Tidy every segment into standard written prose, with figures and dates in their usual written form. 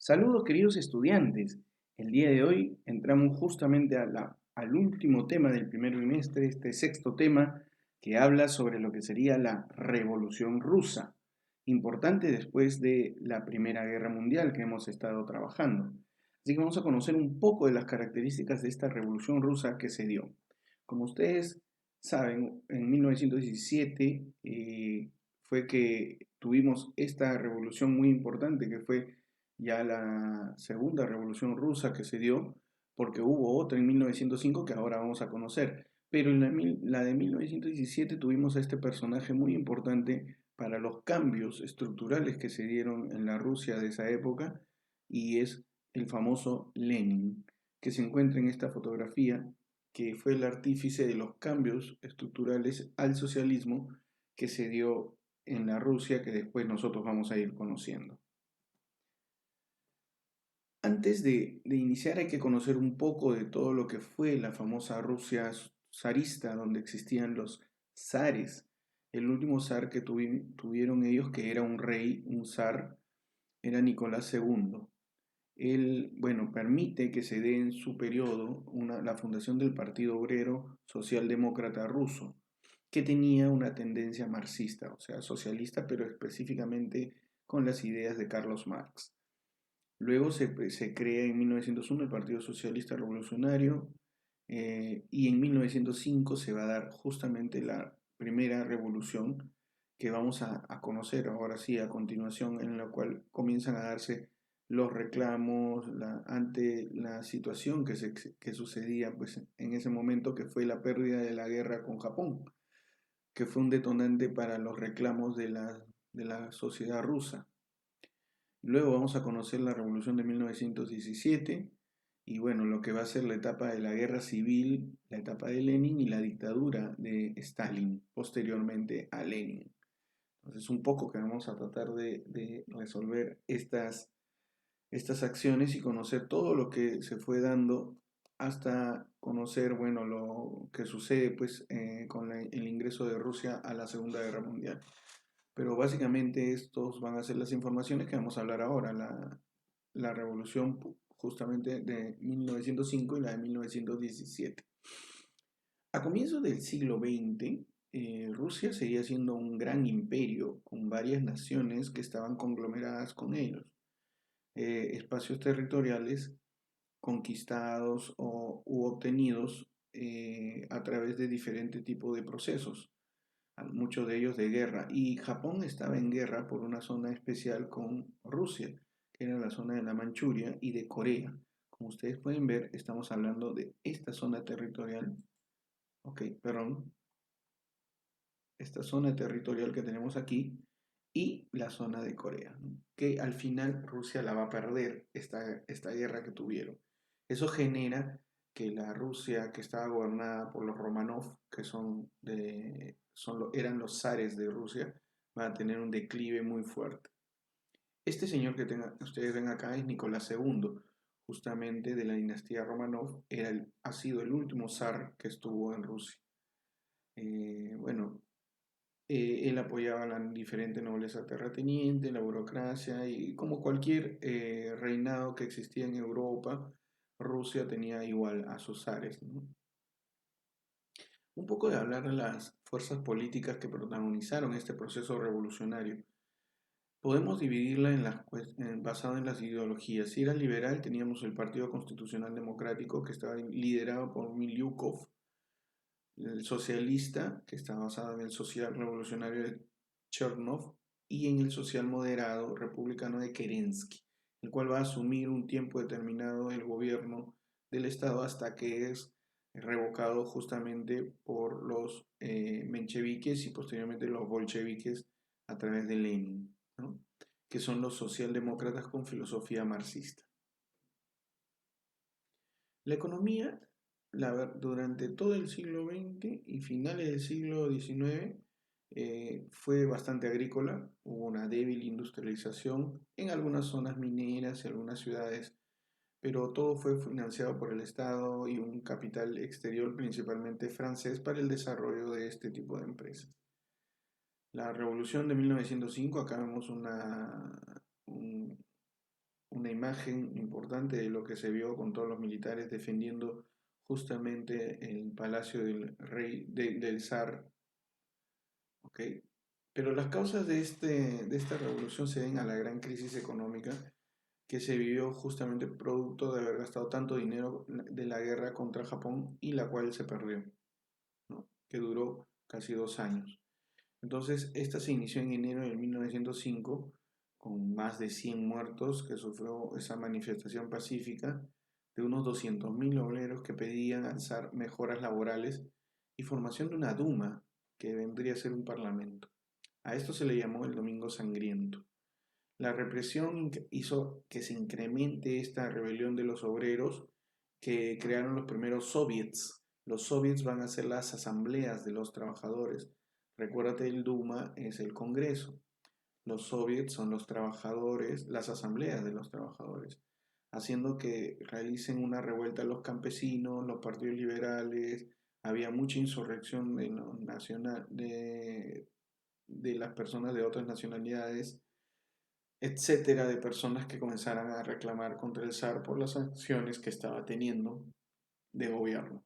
Saludos queridos estudiantes. El día de hoy entramos justamente al último tema del primer bimestre, este sexto tema que habla sobre lo que sería la Revolución Rusa, importante después de la Primera Guerra Mundial que hemos estado trabajando. Así que vamos a conocer un poco de las características de esta Revolución Rusa que se dio. Como ustedes saben, en 1917 fue que tuvimos esta revolución muy importante que fue ya la segunda revolución rusa que se dio, porque hubo otra en 1905 que ahora vamos a conocer. Pero en la de 1917 tuvimos a este personaje muy importante para los cambios estructurales que se dieron en la Rusia de esa época, y es el famoso Lenin, que se encuentra en esta fotografía, que fue el artífice de los cambios estructurales al socialismo que se dio en la Rusia, que después nosotros vamos a ir conociendo. Antes de iniciar hay que conocer un poco de todo lo que fue la famosa Rusia zarista, donde existían los zares. El último zar que tuvieron ellos, que era un rey, un zar, era Nicolás II. Él, bueno, permite que se dé en su periodo la fundación del Partido Obrero Socialdemócrata Ruso, que tenía una tendencia marxista, o sea, socialista, pero específicamente con las ideas de Carlos Marx. Luego se crea en 1901 el Partido Socialista Revolucionario, y en 1905 se va a dar justamente la primera revolución que vamos a conocer ahora sí a continuación, en la cual comienzan a darse los reclamos ante la situación que sucedía pues, en ese momento, que fue la pérdida de la guerra con Japón, que fue un detonante para los reclamos de la sociedad rusa. Luego vamos a conocer la Revolución de 1917 y bueno, lo que va a ser la etapa de la guerra civil, la etapa de Lenin y la dictadura de Stalin, posteriormente a Lenin. Entonces, un poco que vamos a tratar de resolver estas acciones y conocer todo lo que se fue dando hasta conocer, bueno, lo que sucede pues con el ingreso de Rusia a la Segunda Guerra Mundial. Pero básicamente estos van a ser las informaciones que vamos a hablar ahora, la revolución justamente de 1905 y la de 1917. A comienzos del siglo XX, Rusia seguía siendo un gran imperio con varias naciones que estaban conglomeradas con ellos, espacios territoriales conquistados u obtenidos a través de diferentes tipos de procesos, muchos de ellos de guerra. Y Japón estaba en guerra por una zona especial con Rusia, que era la zona de la Manchuria y de Corea. Como ustedes pueden ver, estamos hablando de esta zona territorial, ok, perdón, esta zona territorial que tenemos aquí y la zona de Corea, ¿no? Que al final Rusia la va a perder esta guerra que tuvieron. Eso genera que la Rusia que estaba gobernada por los Romanov, que eran los zares de Rusia, va a tener un declive muy fuerte. Este señor que ustedes ven acá es Nicolás II, justamente de la dinastía Romanov, ha sido el último zar que estuvo en Rusia. Bueno, él apoyaba a la diferente nobleza terrateniente, la burocracia, y como cualquier reinado que existía en Europa, Rusia tenía igual a sus zares, ¿no? Un poco de hablar de las fuerzas políticas que protagonizaron este proceso revolucionario. Podemos dividirla basado en las ideologías. Si era liberal, teníamos el Partido Constitucional Democrático, que estaba liderado por Miliukov; el socialista, que está basado en el social revolucionario de Chernov, y en el social moderado republicano de Kerensky, el cual va a asumir un tiempo determinado el gobierno del Estado hasta que es revocado justamente por los mencheviques y posteriormente los bolcheviques a través de Lenin, ¿no? Que son los socialdemócratas con filosofía marxista. La economía durante todo el siglo XX y finales del siglo XIX fue bastante agrícola. Hubo una débil industrialización en algunas zonas mineras y algunas ciudades, pero todo fue financiado por el Estado y un capital exterior, principalmente francés, para el desarrollo de este tipo de empresas. La revolución de 1905, acá vemos una una imagen importante de lo que se vio con todos los militares defendiendo justamente el palacio del rey, del zar, ¿ok? Pero las causas de esta revolución se deben a la gran crisis económica que se vivió justamente producto de haber gastado tanto dinero de la guerra contra Japón y la cual se perdió, ¿no? Que duró casi 2 años. Entonces, esta se inició en enero de 1905 con más de 100 muertos que sufrió esa manifestación pacífica de unos 200.000 obreros que pedían alzar mejoras laborales y formación de una Duma, que vendría a ser un parlamento. A esto se le llamó el Domingo Sangriento. La represión hizo que se incremente esta rebelión de los obreros que crearon los primeros soviets. Los soviets van a ser las asambleas de los trabajadores. Recuérdate, el Duma es el Congreso. Los soviets son los trabajadores, las asambleas de los trabajadores, haciendo que realicen una revuelta los campesinos, los partidos liberales. Había mucha insurrección de las personas de otras nacionalidades, etcétera, de personas que comenzaran a reclamar contra el zar por las acciones que estaba teniendo de gobierno.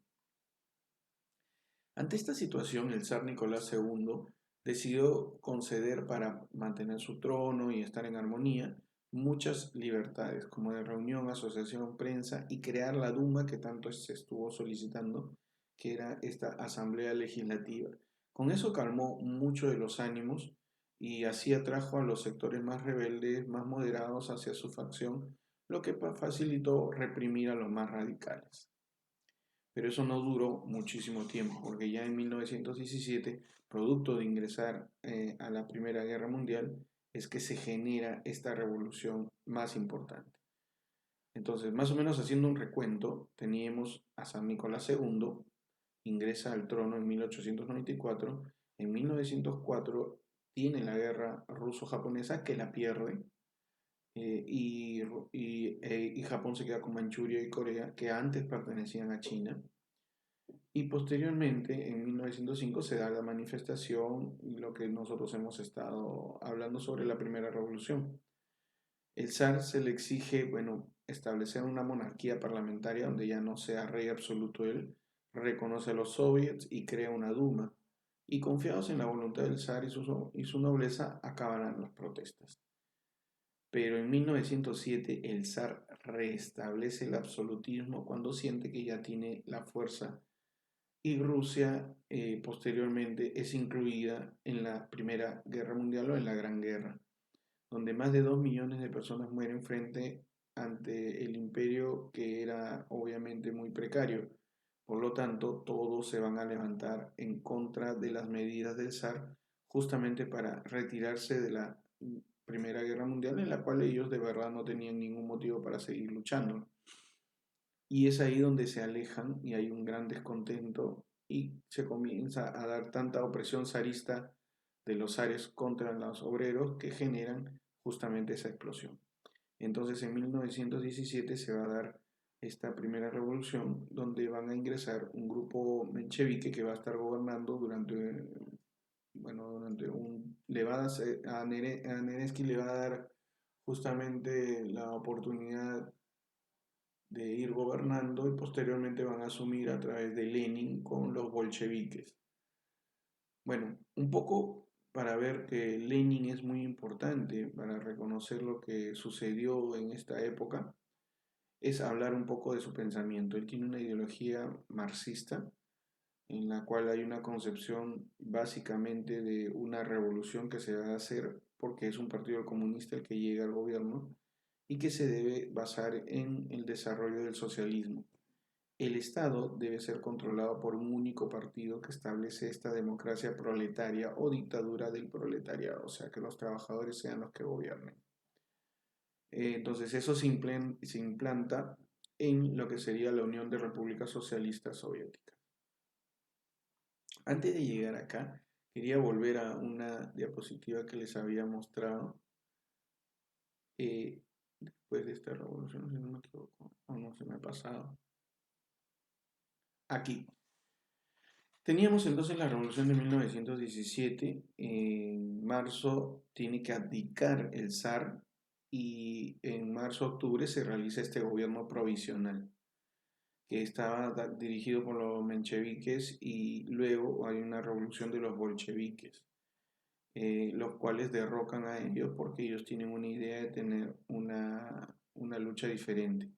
Ante esta situación, el zar Nicolás II decidió conceder para mantener su trono y estar en armonía muchas libertades, como de reunión, asociación, prensa y crear la Duma que tanto se estuvo solicitando, que era esta asamblea legislativa. Con eso calmó mucho de los ánimos y así atrajo a los sectores más rebeldes, más moderados hacia su facción, lo que facilitó reprimir a los más radicales. Pero eso no duró muchísimo tiempo, porque ya en 1917, producto de ingresar a la Primera Guerra Mundial, es que se genera esta revolución más importante. Entonces, más o menos haciendo un recuento, teníamos a San Nicolás II, ingresa al trono en 1894, en 1904 tiene la guerra ruso-japonesa que la pierde, y Japón se queda con Manchuria y Corea, que antes pertenecían a China. Y posteriormente, en 1905, se da la manifestación, lo que nosotros hemos estado hablando sobre la primera revolución. El zar se le exige, bueno, establecer una monarquía parlamentaria donde ya no sea rey absoluto él, reconoce a los soviets y crea una Duma. Y confiados en la voluntad del zar y su nobleza, acabarán las protestas. Pero en 1907 el zar restablece el absolutismo cuando siente que ya tiene la fuerza y Rusia posteriormente es incluida en la Primera Guerra Mundial o en la Gran Guerra, donde más de 2 millones de personas mueren frente ante el imperio que era obviamente muy precario. Por lo tanto, todos se van a levantar en contra de las medidas del zar justamente para retirarse de la Primera Guerra Mundial en la cual ellos de verdad no tenían ningún motivo para seguir luchando. Y es ahí donde se alejan y hay un gran descontento y se comienza a dar tanta opresión zarista de los zares contra los obreros que generan justamente esa explosión. Entonces en 1917 se va a dar esta primera revolución donde van a ingresar un grupo menchevique que va a estar gobernando durante le va a Nerensky le va a dar justamente la oportunidad de ir gobernando y posteriormente van a asumir a través de Lenin con los bolcheviques. Bueno, un poco para ver que Lenin es muy importante para reconocer lo que sucedió en esta época, es hablar un poco de su pensamiento. Él tiene una ideología marxista en la cual hay una concepción básicamente de una revolución que se va a hacer porque es un partido comunista el que llega al gobierno y que se debe basar en el desarrollo del socialismo. El Estado debe ser controlado por un único partido que establece esta democracia proletaria o dictadura del proletariado, o sea, que los trabajadores sean los que gobiernen. Entonces eso se implanta en lo que sería la Unión de Repúblicas Socialistas Soviéticas. Antes de llegar acá, quería volver a una diapositiva que les había mostrado después de esta revolución, si no me equivoco, o no se me ha pasado. Aquí. Teníamos entonces la revolución de 1917. En marzo tiene que abdicar el zar y en marzo-octubre se realiza este gobierno provisional que estaba dirigido por los mencheviques y luego hay una revolución de los bolcheviques, los cuales derrocan a ellos porque ellos tienen una idea de tener una lucha diferente.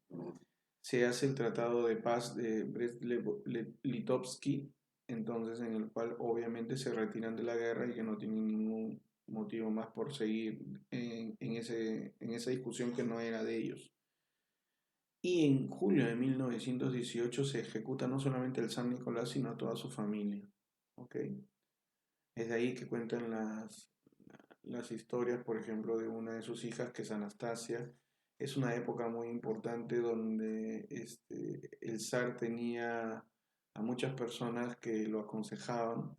Se hace el Tratado de Paz de Brest-Litovsky, entonces en el cual obviamente se retiran de la guerra y que no tienen ningún motivo más por seguir en esa discusión que no era de ellos. Y en julio de 1918 se ejecuta no solamente el San Nicolás, sino a toda su familia. ¿Ok? Es de ahí que cuentan las historias, por ejemplo, de una de sus hijas, que es Anastasia. Es una época muy importante donde el zar tenía a muchas personas que lo aconsejaban